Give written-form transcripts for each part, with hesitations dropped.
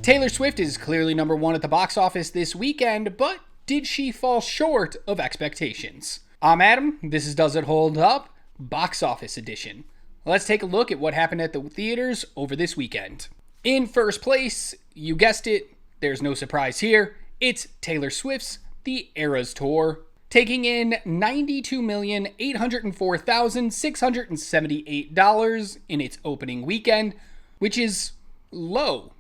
Taylor Swift is clearly number one at the box office this weekend, but did she fall short of expectations? I'm Adam, this is Does It Hold Up? Box Office Edition. Let's take a look at what happened at the theaters over this weekend. In first place, you guessed it, there's no surprise here, it's Taylor Swift's The Eras Tour, taking in $92,804,678 in its opening weekend, which is low.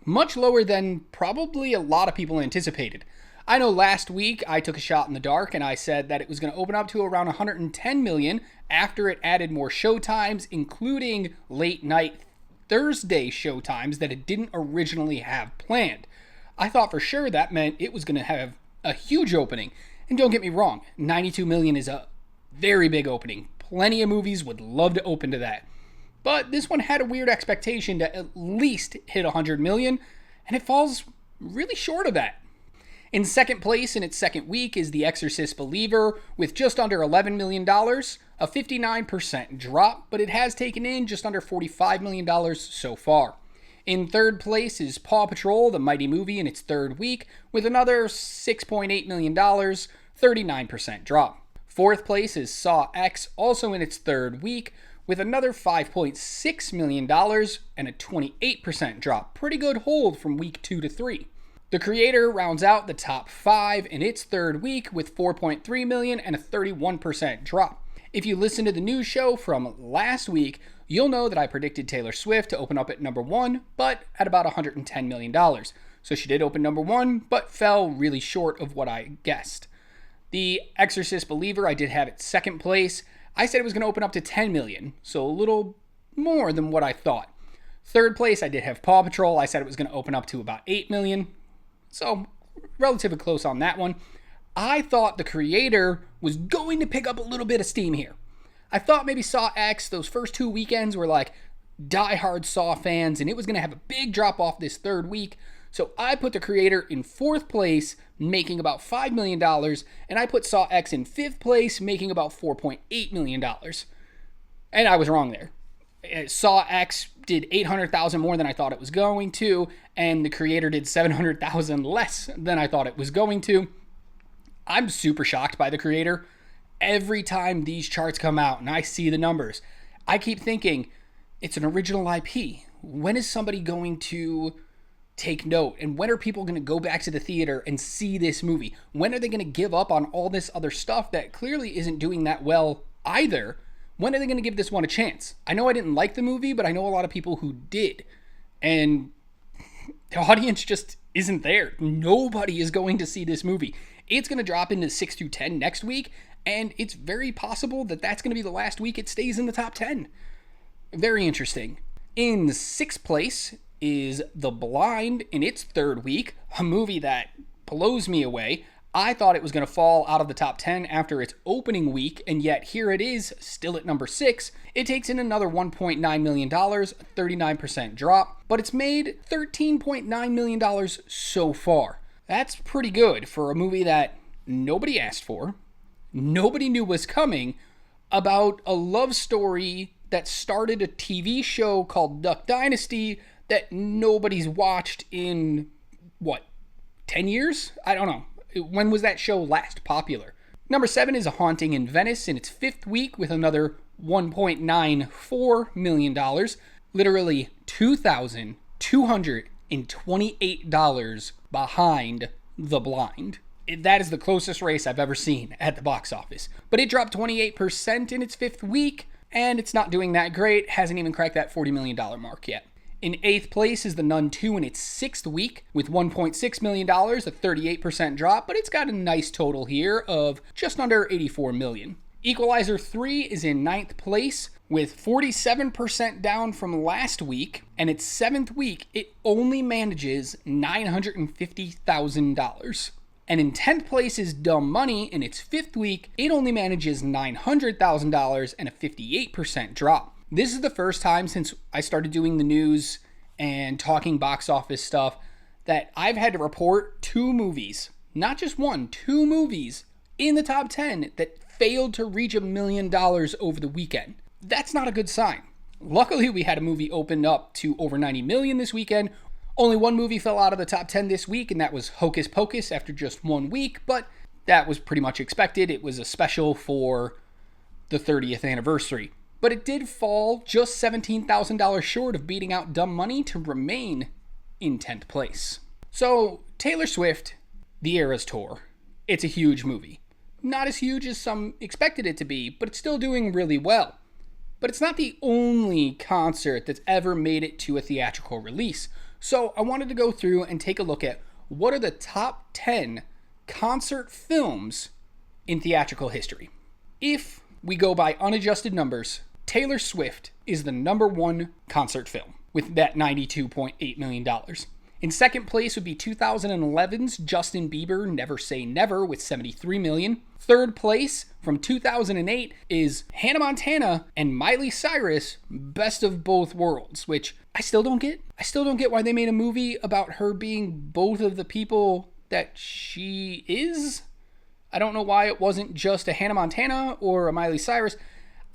Much lower than probably a lot of people anticipated. I know last week I took a shot in the dark and I said that it was going to open up to around 110 million after it added more showtimes, including late night Thursday showtimes that it didn't originally have planned. I thought for sure that meant it was going to have a huge opening. And don't get me wrong, 92 million is a very big opening. Plenty of movies would love to open to that. But this one had a weird expectation to at least hit 100 million, and it falls really short of that. In second place in its second week is The Exorcist Believer with just under $11 million, a 59% drop, but it has taken in just under $45 million so far. In third place is Paw Patrol, the Mighty Movie, in its third week with another $6.8 million, 39% drop. Fourth place is Saw X, also in its third week, with another $5.6 million and a 28% drop. Pretty good hold from week 2 to 3. The Creator rounds out the top 5 in its third week with $4.3 million and a 31% drop. If you listen to the news show from last week, you'll know that I predicted Taylor Swift to open up at number 1, but at about $110 million. So she did open number 1, but fell really short of what I guessed. The Exorcist Believer I did have at second place. I said it was going to open up to 10 million, so a little more than what I thought. Third place, I did have Paw Patrol. I said it was going to open up to about 8 million, so relatively close on that one. I thought The Creator was going to pick up a little bit of steam here. I thought maybe Saw X, those first 2 weekends were like die-hard Saw fans, and it was going to have a big drop-off this third week. So I put The Creator in fourth place, making about $5 million, and I put Saw X in fifth place, making about $4.8 million. And I was wrong there. Saw X did $800,000 more than I thought it was going to, and The Creator did $700,000 less than I thought it was going to. I'm super shocked by The Creator. Every time these charts come out and I see the numbers, I keep thinking, it's an original IP. When is somebody going to take note? And when are people going to go back to the theater and see this movie? When are they going to give up on all this other stuff that clearly isn't doing that well either? When are they going to give this one a chance? I know I didn't like the movie, but I know a lot of people who did. And the audience just isn't there. Nobody is going to see this movie. It's going to drop into 6 to 10 next week, and it's very possible that that's going to be the last week it stays in the top 10. Very interesting. In sixth place is The Blind in its third week, a movie that blows me away. I thought it was going to fall out of the top 10 after its opening week, and yet here it is, still at number 6. It takes in another $1.9 million, a 39% drop, but it's made $13.9 million so far. That's pretty good for a movie that nobody asked for, nobody knew was coming, about a love story that started a TV show called Duck Dynasty that nobody's watched in, 10 years? I don't know. When was that show last popular? Number 7 is A Haunting in Venice in its fifth week with another $1.94 million, literally $2,228 behind The Blind. That is the closest race I've ever seen at the box office. But it dropped 28% in its fifth week, and it's not doing that great. Hasn't even cracked that $40 million mark yet. In eighth place is The Nun 2 in its sixth week with $1.6 million, a 38% drop, but it's got a nice total here of just under $84 million. Equalizer 3 is in ninth place with 47% down from last week, and its seventh week, it only manages $950,000. And in 10th place is Dumb Money in its fifth week. It only manages $900,000 and a 58% drop. This is the first time since I started doing the news and talking box office stuff that I've had to report 2 movies, not just one, 2 movies in the top 10 that failed to reach $1 million over the weekend. That's not a good sign. Luckily, we had a movie open up to over 90 million this weekend. Only one movie fell out of the top 10 this week, and that was Hocus Pocus after just 1 week, but that was pretty much expected. It was a special for the 30th anniversary. But it did fall just $17,000 short of beating out Dumb Money to remain in 10th place. So, Taylor Swift, The Eras Tour. It's a huge movie. Not as huge as some expected it to be, but it's still doing really well. But it's not the only concert that's ever made it to a theatrical release. So I wanted to go through and take a look at what are the top 10 concert films in theatrical history. If we go by unadjusted numbers, Taylor Swift is the number one concert film with that $92.8 million. In second place would be 2011's Justin Bieber, Never Say Never, with $73 million. Third place from 2008 is Hannah Montana and Miley Cyrus, Best of Both Worlds, which I still don't get. I still don't get why they made a movie about her being both of the people that she is. I don't know why it wasn't just a Hannah Montana or a Miley Cyrus.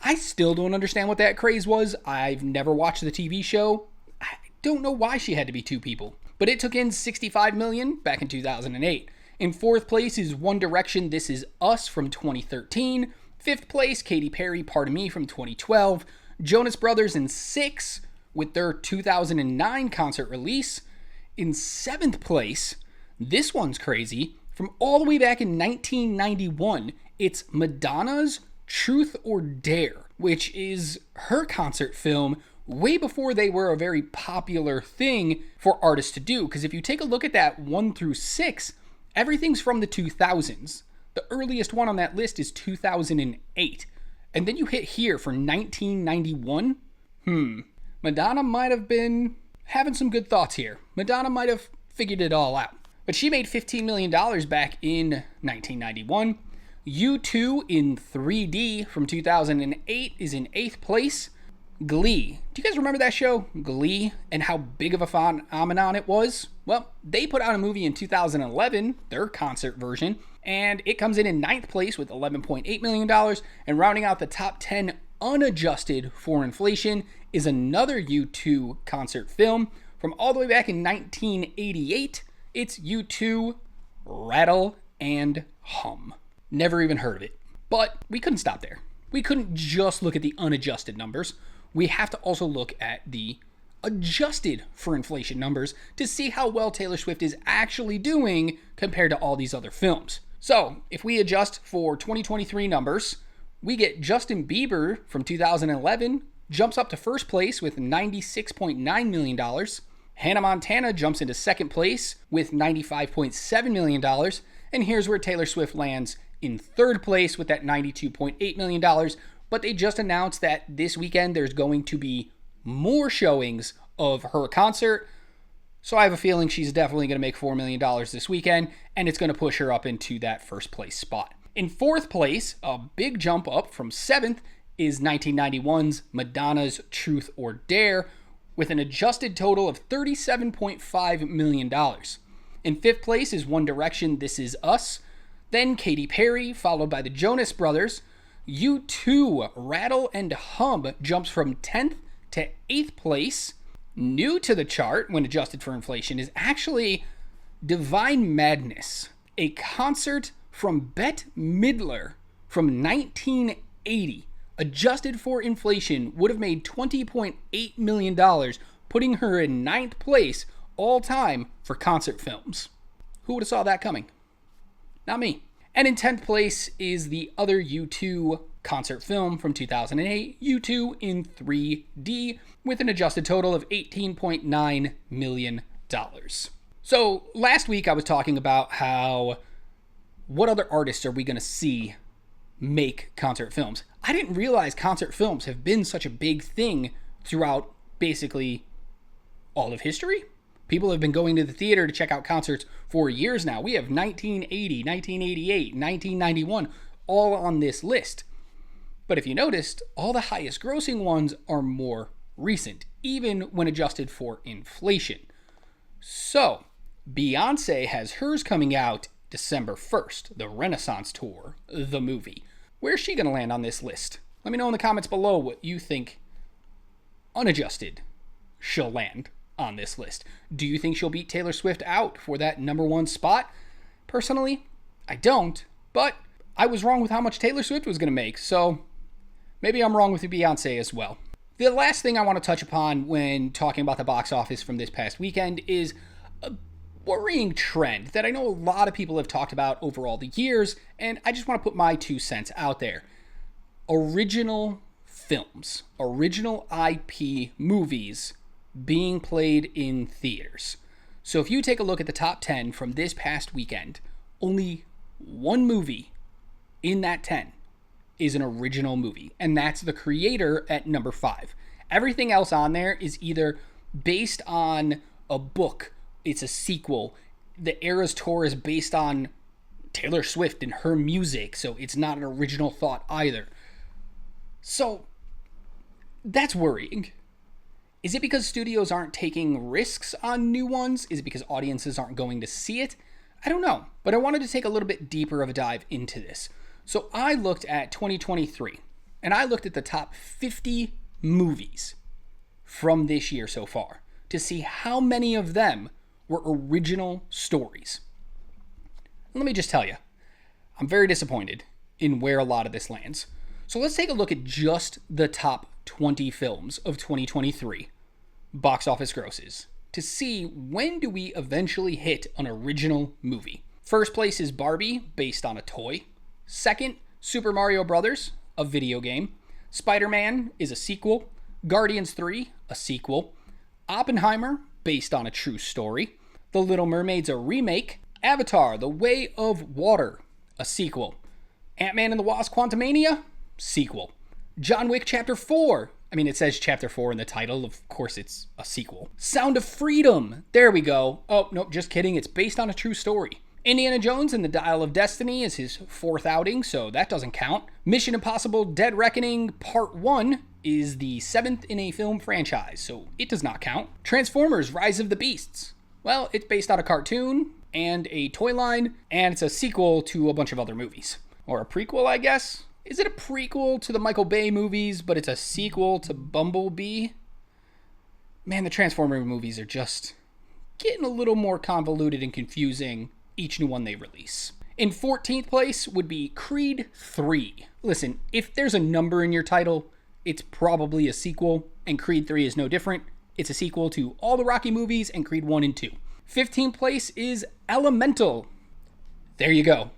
I still don't understand what that craze was. I've never watched the TV show. I don't know why she had to be two people. But it took in $65 million back in 2008. In fourth place is One Direction, This Is Us from 2013. Fifth place, Katy Perry, Pardon Me from 2012. Jonas Brothers in sixth with their 2009 concert release. In seventh place, this one's crazy, from all the way back in 1991, it's Madonna's Truth or Dare, which is her concert film way before they were a very popular thing for artists to do. Because if you take a look at that 1 through 6, everything's from the 2000s. The earliest one on that list is 2008. And then you hit here for 1991. Madonna might have been having some good thoughts here. Madonna might have figured it all out. But she made $15 million back in 1991. U2 in 3D from 2008 is in 8th place. Glee. Do you guys remember that show, Glee, and how big of a phenomenon it was? Well, they put out a movie in 2011, their concert version, and it comes in 9th place with $11.8 million, and rounding out the top 10 unadjusted for inflation is another U2 concert film from all the way back in 1988. It's U2, Rattle and Hum. Never even heard of it. But we couldn't stop there. We couldn't just look at the unadjusted numbers. We have to also look at the adjusted for inflation numbers to see how well Taylor Swift is actually doing compared to all these other films. So, if we adjust for 2023 numbers, we get Justin Bieber from 2011 jumps up to first place with $96.9 million. Hannah Montana jumps into second place with $95.7 million. And here's where Taylor Swift lands in third place with that $92.8 million. But they just announced that this weekend there's going to be more showings of her concert. So I have a feeling she's definitely going to make $4 million this weekend, and it's going to push her up into that first place spot. In fourth place, a big jump up from seventh, is 1991's Madonna's Truth or Dare, with an adjusted total of $37.5 million. In fifth place is One Direction, This Is Us. Then Katy Perry, followed by the Jonas Brothers. U2, Rattle and Hum jumps from 10th to 8th place. New to the chart, when adjusted for inflation, is actually Divine Madness, a concert from Bette Midler from 1980. Adjusted for inflation, would have made $20.8 million, putting her in 9th place all time for concert films. Who would have saw that coming? Not me. And in 10th place is the other U2 concert film from 2008, U2 in 3D, with an adjusted total of $18.9 million. So last week I was talking about what other artists are we going to see make concert films. I didn't realize concert films have been such a big thing throughout basically all of history. People have been going to the theater to check out concerts for years now. We have 1980, 1988, 1991 all on this list. But if you noticed, all the highest grossing ones are more recent, even when adjusted for inflation. So, Beyonce has hers coming out December 1st, the Renaissance Tour, the movie. Where's she going to land on this list? Let me know in the comments below what you think unadjusted she'll land on this list. Do you think she'll beat Taylor Swift out for that number one spot? Personally, I don't, but I was wrong with how much Taylor Swift was going to make, so maybe I'm wrong with Beyonce as well. The last thing I want to touch upon when talking about the box office from this past weekend is a worrying trend that I know a lot of people have talked about over all the years, and I just want to put my 2 cents out there. Original films, original IP movies being played in theaters. So if you take a look at the top 10 from this past weekend, only one movie in that 10 is an original movie, and that's The Creator at number 5. Everything else on there is either based on a book, it's a sequel, the Eras Tour is based on Taylor Swift and her music, so it's not an original thought either. So that's worrying. Is it because studios aren't taking risks on new ones? Is it because audiences aren't going to see it? I don't know, but I wanted to take a little bit deeper of a dive into this. So I looked at 2023, and I looked at the top 50 movies from this year so far to see how many of them were original stories. Let me just tell you, I'm very disappointed in where a lot of this lands. So let's take a look at just the top 20 films of 2023 box office grosses to see when do we eventually hit an original movie. First place is Barbie, based on a toy. Second, Super Mario Brothers, a video game. Spider-Man is a sequel. Guardians 3, a sequel. Oppenheimer, based on a true story. The Little Mermaid's a remake. Avatar, The Way of Water, a sequel. Ant-Man and the Wasp: Quantumania, sequel. John Wick Chapter 4. I mean, it says Chapter 4 in the title. Of course, it's a sequel. Sound of Freedom. There we go. Oh, nope, just kidding. It's based on a true story. Indiana Jones and the Dial of Destiny is his 4th outing, so that doesn't count. Mission Impossible Dead Reckoning Part 1 is the 7th in a film franchise, so it does not count. Transformers Rise of the Beasts. Well, it's based on a cartoon and a toy line, and it's a sequel to a bunch of other movies. Or a prequel, I guess? Is it a prequel to the Michael Bay movies, but it's a sequel to Bumblebee? Man, the Transformer movies are just getting a little more convoluted and confusing each new one they release. In 14th place would be Creed 3. Listen, if there's a number in your title, it's probably a sequel, and Creed 3 is no different. It's a sequel to all the Rocky movies and Creed 1 and 2. 15th place is Elemental. There you go.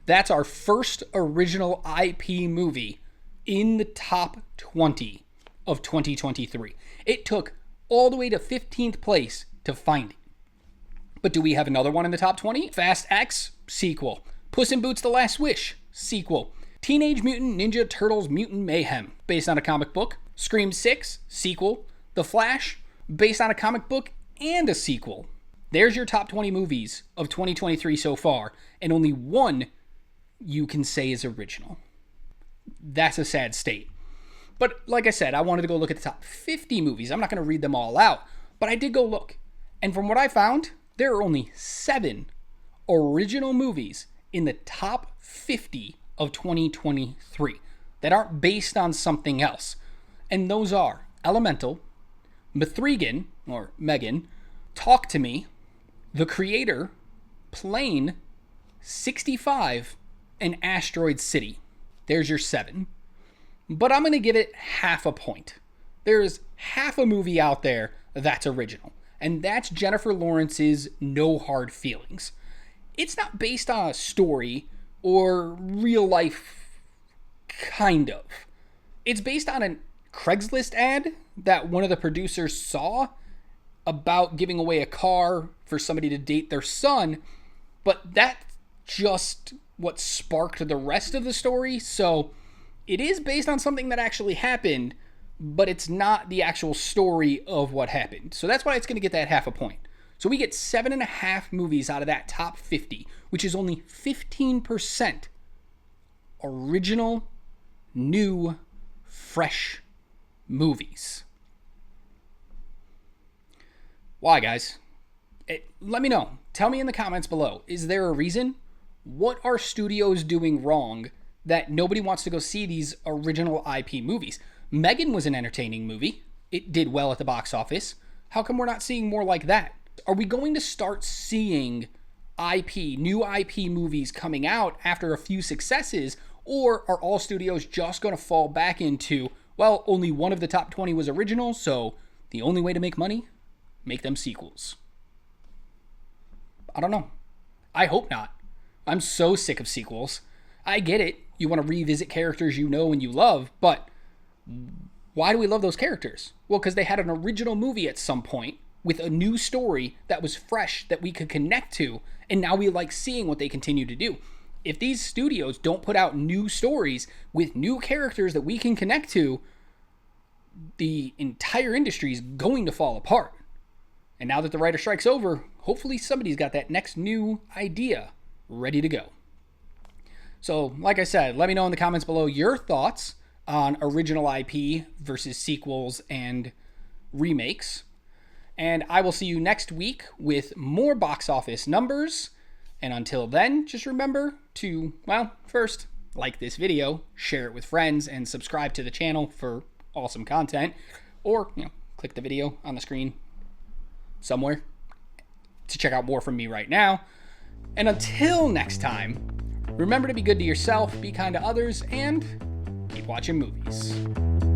That's our first original IP movie in the top 20 of 2023. It took all the way to 15th place to find it. But do we have another one in the top 20? Fast X, sequel. Puss in Boots: The Last Wish, sequel. Teenage Mutant Ninja Turtles: Mutant Mayhem, based on a comic book. Scream 6, sequel. The Flash, based on a comic book and a sequel. There's your top 20 movies of 2023 so far, and only one you can say is original. That's a sad state. But like I said, I wanted to go look at the top 50 movies. I'm not going to read them all out, but I did go look. And from what I found, there are only 7 original movies in the top 50 of 2023 that aren't based on something else. And those are Elemental, Mithrigan, or Megan, Talk to Me, The Creator, Plane, 65, and Asteroid City. There's your 7. But I'm going to give it half a point. There's half a movie out there that's original, and that's Jennifer Lawrence's No Hard Feelings. It's not based on a story or real life, kind of. It's based on a Craigslist ad that one of the producers saw about giving away a car for somebody to date their son, but that's just what sparked the rest of the story. So it is based on something that actually happened, but it's not the actual story of what happened. So that's why it's going to get that half a point. So we get 7.5 movies out of that top 50, which is only 15% original, new, fresh movies. Why, guys? Let me know. Tell me in the comments below. Is there a reason? What are studios doing wrong that nobody wants to go see these original IP movies? Megan was an entertaining movie. It did well at the box office. How come we're not seeing more like that? Are we going to start seeing new IP movies coming out after a few successes, or are all studios just going to fall back into, well, only one of the top 20 was original, so the only way to make money, make them sequels? I don't know. I hope not. I'm so sick of sequels. I get it. You want to revisit characters you know and you love, but why do we love those characters? Well, because they had an original movie at some point with a new story that was fresh, that we could connect to, and now we like seeing what they continue to do. If these studios don't put out new stories with new characters that we can connect to, the entire industry is going to fall apart. And now that the writer strike's over, hopefully somebody's got that next new idea ready to go. So, like I said, let me know in the comments below your thoughts on original IP versus sequels and remakes. And I will see you next week with more box office numbers. And until then, just remember to, well, first, like this video, share it with friends, and subscribe to the channel for awesome content. Or, click the video on the screen somewhere to check out more from me right now. And until next time, remember to be good to yourself, be kind to others, and keep watching movies.